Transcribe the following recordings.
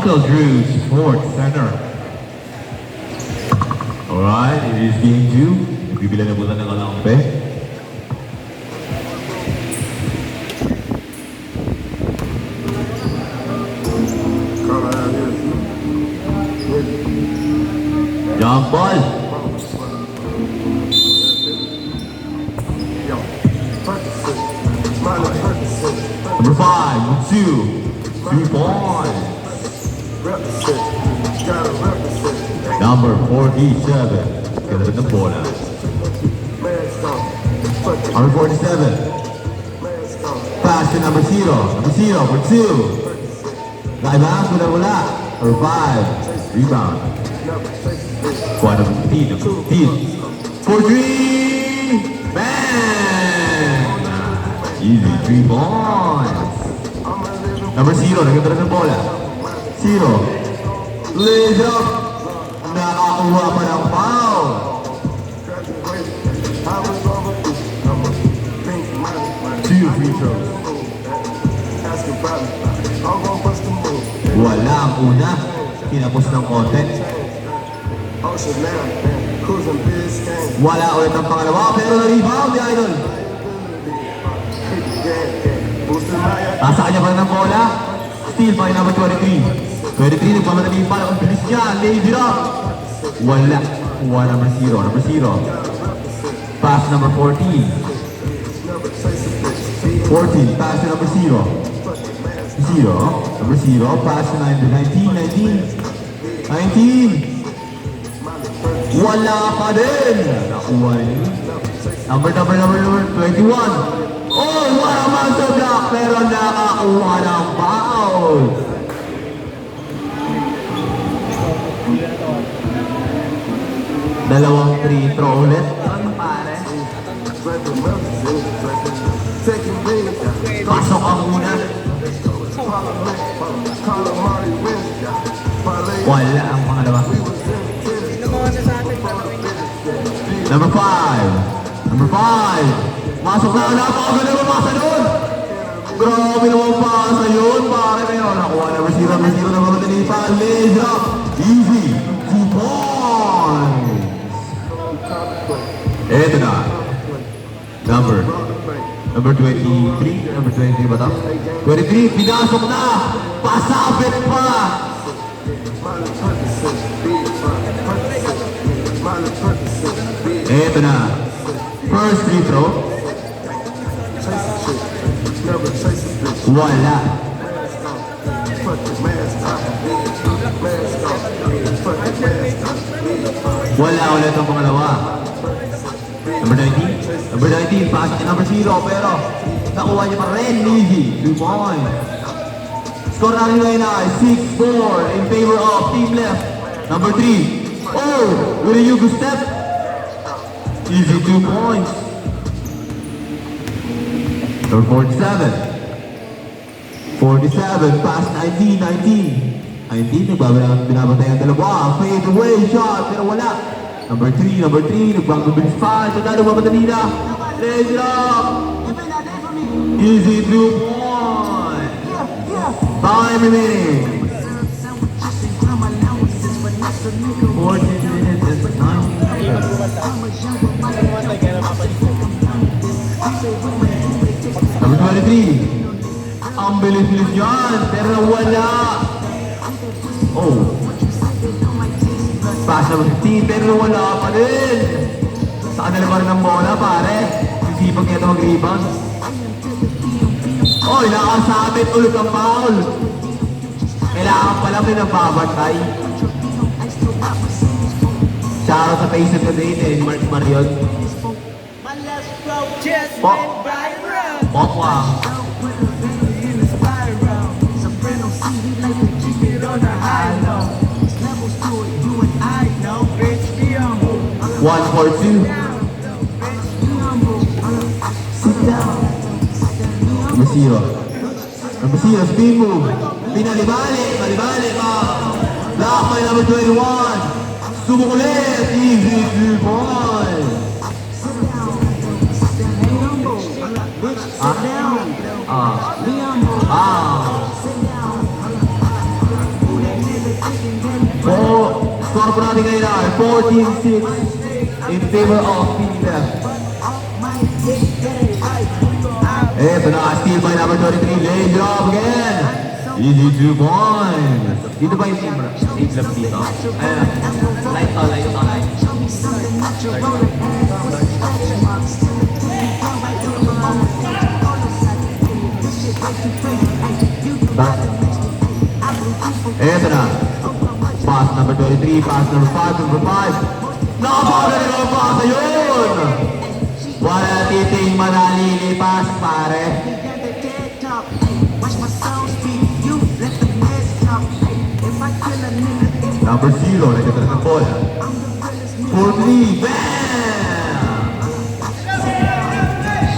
Uncle Drew's Sports Center. Alright, it is game 2. Bibila na muna ng alampe. Jump ball. Number 5, 2 points. Number 47, ganda ng bola. Number 47, pass to number 0 for 2. Naibang, wala. Number 5, rebound. Squad of 15, for 3, bang! Easy, 3 points. Number 0, nagkatara ng bola. 0, lays up. Nakakuha pa ng foul. Two free throws. Wala ang una. Kinapos ng konti. Wala ulit ang pangalawa, pero na-rebound ni Idol. Nasa kanya pa ng bola. Steal by number 23. 23, nagmamadali yung pala. Ang bilis niya. Lays it up. Wala. Kuha number 0. Pass number 14. 14, pass to number 0. Number 0, pass to 19. Wala pa din. Nakuha rin. Number 21. Oh, wala man sa block, pero nakakuha ng foul. Dalawang free throw ulit. Ano pare? Pasok ang una. Wala ang pangalawa. Number 5. Masok na. Napakaganda na masa doon. Grabe naman pasa yun. Pare na yun. Nakuha number 0 na mamadali pa. Lays up. Easy. 2 points. Eto na. Number 23. Number 23 ba ito? 23. Pinasok na. Pasabit pa. Eto na. First free throw. Wala. Wala ulit ang pangalawa. Number 19, pass to number 0, pero nakuha niya pa rin. Easy, 2 points. Score natin ngayon ay 6-4 in favor of team left. Number 3. Oh, with a Yugo step. Easy, 2 points. Number 47, pass 19. Binabatay ang dalawa. Fade away shot, pero wala. Number 3, nagbang-bilis pa. Ito na, mamadali na. Lays it up. Easy 2 points. Time remaining. 14 minutes and 9. Number 23. Ang bilis-bilis yan, pero wala. Oh. Pass number 15, pero wala pa din. Sa kanila pa rin ang bola, pare. Sisipag niya ito mag-rebound. Oy, nakasabit ulit ang foul. Kailangan pala may nagbabatay. Shoutout sa face of the day, ni Mark Marion. Pokwang. One for 2. Sit down. Number 0, spin move. Pinalibali pa. Block by number 21. Subok ulit. Easy 3 points. po natin ngayon ay 14-6 in favor of Team Left. Eto na, steal by number 23, lay drop again. Easy 2 points. Dito ba yung Team Left dito? Ayan, light to, light to, light. Eto na. Pass number 23, pass number 5, number 5. Nakapagod na naman pass na yun! Wala titing manalilipas, pare. Number 0, nagkatala ng bola. 4-3, bam!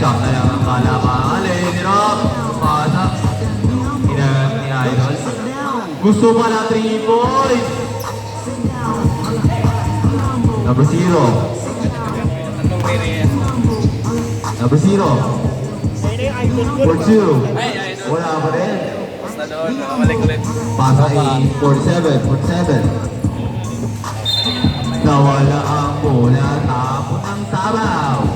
Shot na lang ang kalaban. Linirap, pasa. Inagat ni Idol. Gusto pa na 3 points. Number 0. Number 0. For 2. Wala pa rin. Pasa 8. 47. 47. Nawala ang bola. Tapon ang sabaw.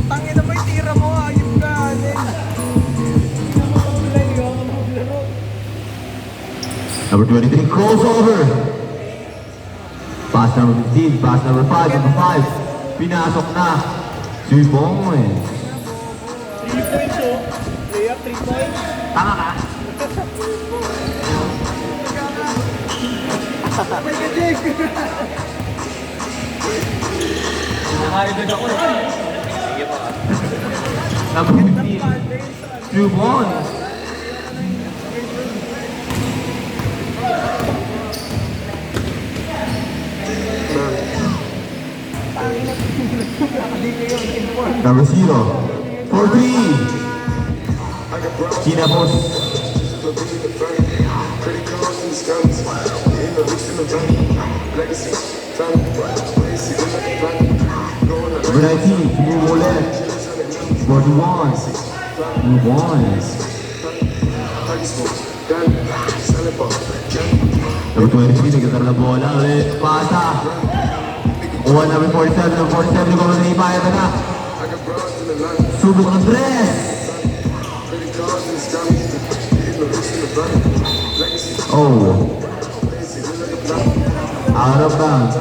Tangin na mo yung tira mo, ayun ka. Number 23, crossover. Pass number 15, pass number 5, number 5. Pinasok na. 2 points. 3 points oh. Layup, 3 points. Tama ka? May gadig. Nakaidod ako eh. Number 15, 2 points. Number 0, 4-3. Kinapos. Number 19, move ulit. 41. Move on. Number 23, nagkatara na bola ulit. Pasa. Kuha number 47, number 47, nagkaroon na ipayat na. Subok ng dress. Oh. Out of bounds.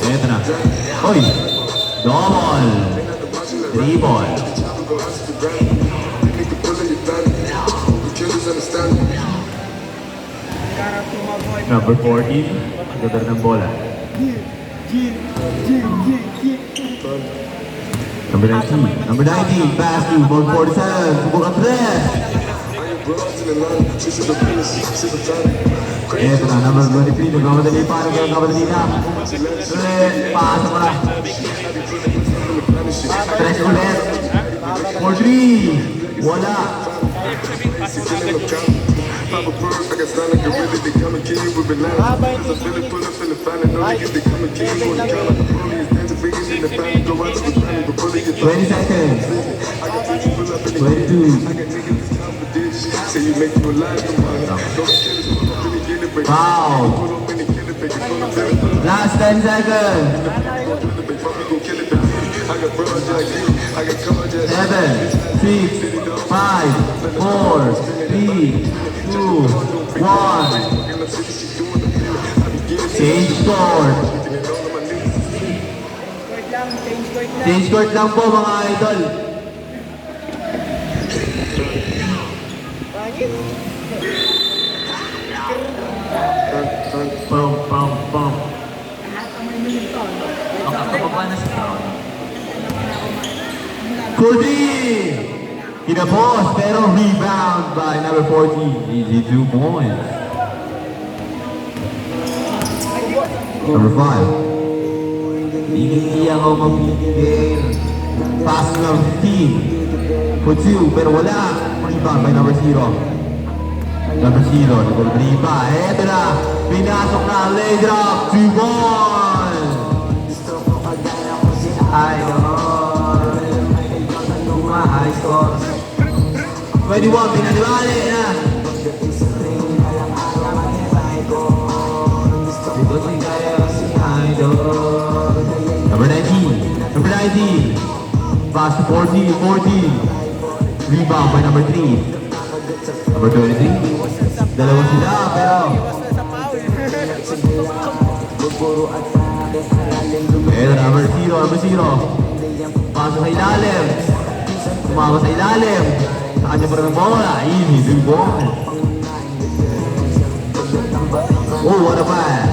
Eto na. Oy! Double! 3 ball. Number 14, nagkatara ng bola. Number 19, number 19, pass to number 47, subok ang dress. Eto na, number 23, nagmamadali pa, nagmamadali na. Ulit, paasa pa na. Stress ulit. 4-3, wala. Twenty seconds. 22. Foul. Last 10 seconds. 7, 6, 5, 4, 3, 2, 1. Change court. Change court lang po mga idol. Pum, pum, pum. Cody! Kinapos, pero rebound by number 14. Easy 2 points. Number 5. Hindi ako mamigil. Pass number 15. For 2, pero wala. Rebound by number 0. Number 0, nag-3 pa. Eto na, pinasok na, lay drop, 2 points. Idol, high score. 21, pinaliwali na. Because we kaya si Idol. Number 19. Number 19. Pass to 40. 40. Rebound by number 3. Number 23. Dalawa sila pero pero number 0. Number 0. Pasok sa ilalim. Tumama sa ilalim. Sa kanya pa rin ang bola. Easy. 3 ball. Oh, what a pass.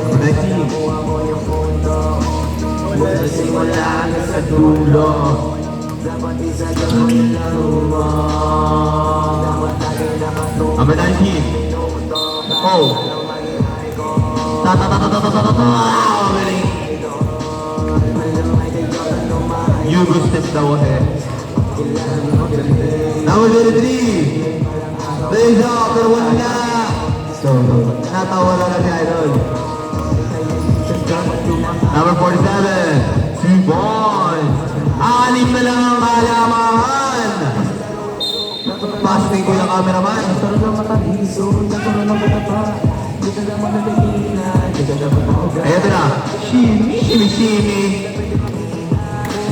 Number 19. Simula na sa dulo. Number 19. Oh. Galing. Hugo steps daw kasi. Number 23. Raise up, pero wala na. So, natawa na si Idol. Number 47. 2 points. 6 na lang ang kalamangan. Pass kay Kuya Cameraman. Eto na. Shimmy, shimmy, shimmy.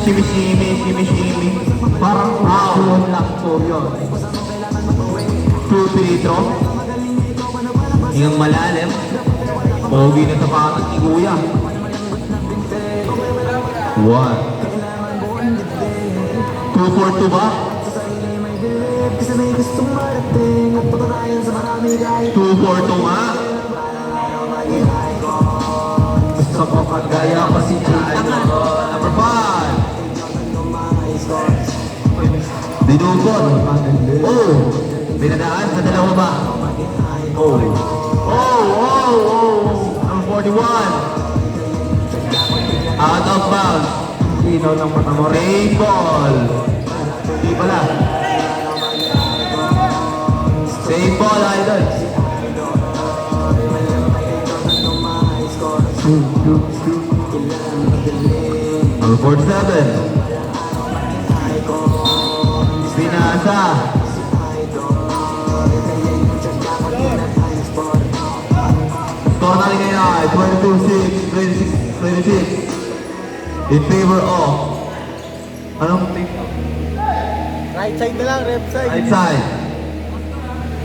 Shimmy, shimmy, shimmy, shimmy. Parang foul lang po yun. 2 litro. Hingang malalim. Pogi na tapatan ni Kuya. 1. 2 for 2 ba? 2 for 2 nga. Gusto ko kagaya pa si Chino. Number 5. Dinukot. Oh! Binadaan sa dalawa ba? Oh! Number 41. Out of bounds. Sino ng mata mo? Rain ball. Di pala. Same ball, Idol. Number 47. Pinasa. Score natin ngayon ay 22-6, 26. In favor of anong team? Right side na lang, left side. Right side.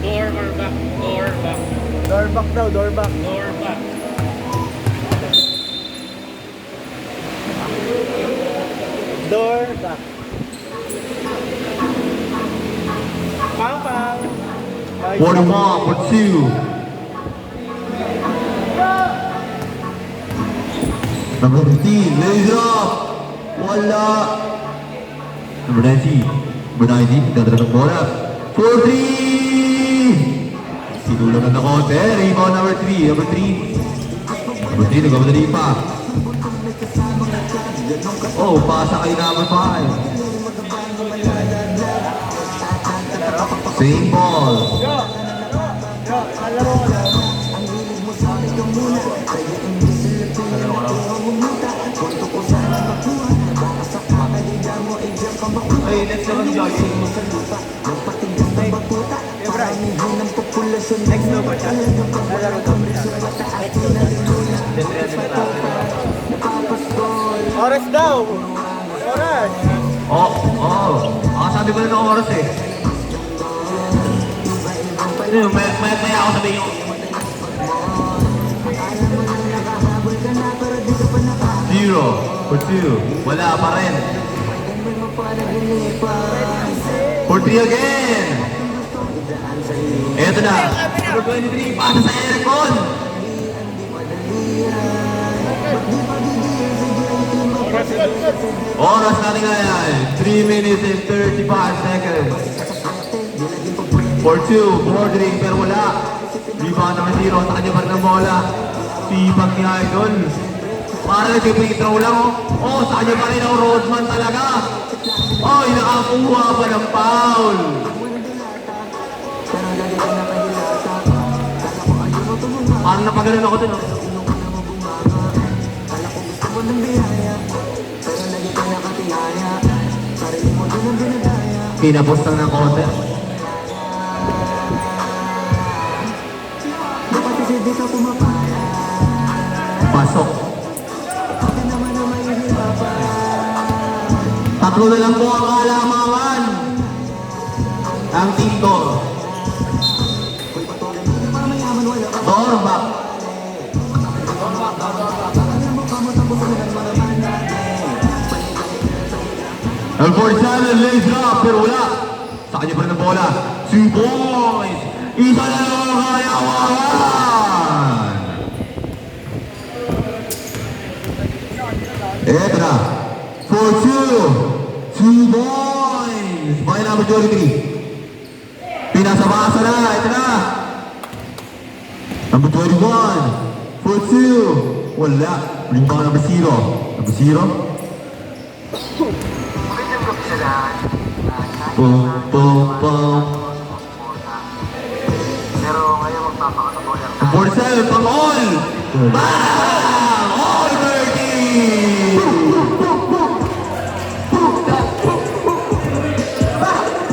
Door or back? Door back. Door back daw, door back. Door back. Door back. Pang pang. 41 for 2. Number 15, lays up. Wala. Number 19. Number 19, nagdadala ng bola. 4-3! Sinulagan na konti. Rebound number 3. Number 3. Number 3, nagmamadali pa. Oh, pasa kay number 5. Same ball. Alaro ko lang. Hey, let's go ng jogging. Next na ba siya? Alaro ko. Oras daw! Oras! Sabi ko na ng oras eh. May ako sabihin yung... 0 for 2. Wala pa rin. For 3 again. Eto na. Number 23. Pasa sa Ericon. Oras natin ngayon. 3 minutes and 35 seconds. For 2. Bordering pero wala. Rebound number 0. Sa kanya pa rin ang bola. Tibag ni Idol. Para nag-free throw lang oh. Sa kanya pa rin ang Rodman talaga. Oh, nakakuha pa ng foul. Parang napagalan ako dun oh. Kala ko gusto mo ng biyaya, pero naging pinakatihaya. Sarili Kinapos lang ng konti. Pasok. Tatlo na lang po ang kalamangan. Ang team Tor. Torbak. Ang 47 lays up pero wala. Sa kanya pa rin ang bola. Si Boys. Isa na lang ang kayawangan. Eto na. 4-2. 2 Boys. Bayan na majority. Pinasabasa na. Ito na. Number 21. 4-2. Wala. Rebound number 0. Number 0. Boom, boom, boom. Pero ngayon magpapakatabo yan. 47, pang all! Bang! All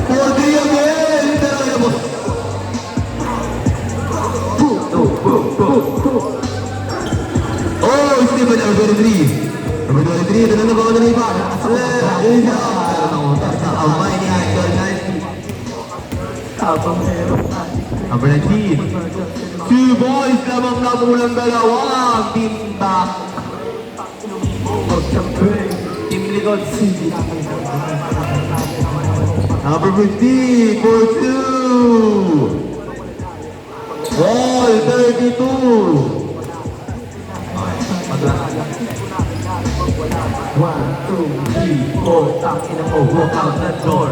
40 again! Pero yun mo. Oh, Stephen, number 23. Number 23, ito na nabawa na iba. Ayun siya. Amay ni Idol, guys. Number 19. 2 boys lamang na mulang dalawang team back. Team likod. Number 50 for 2. Ball 32. 1, 2, 3, 4, tangin ako, walk out the door.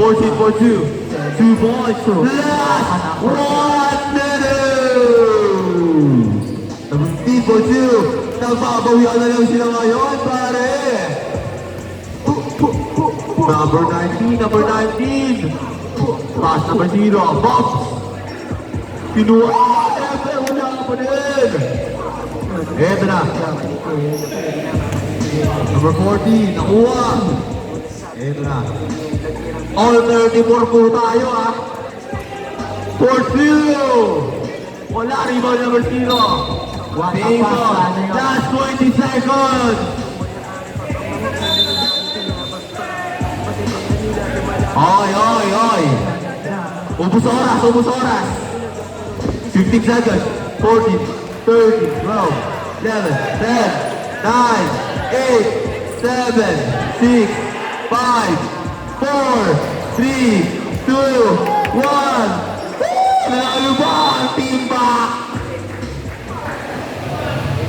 14 for 2. 2 boys. Last 1 minute. Number 15 for 2. Nagbabawian na lang sila ngayon, pare. Number 19, number 19. Pass number 0. Box. Kinuha. Siyempre, wala ka pa din. Eto na. Number 40, nakuha. Eto na. All 34 po tayo, ha. 4-0. Wala, rebound number 0. Bingo. Last 20 seconds. Oy, oy, oy. Ubus oras, ubus oras. 15 seconds. 14, 30, 12, 11, 10, 9, 8, 7, 6, 5, 4, 3, 2, 1. Nanalo ba ang team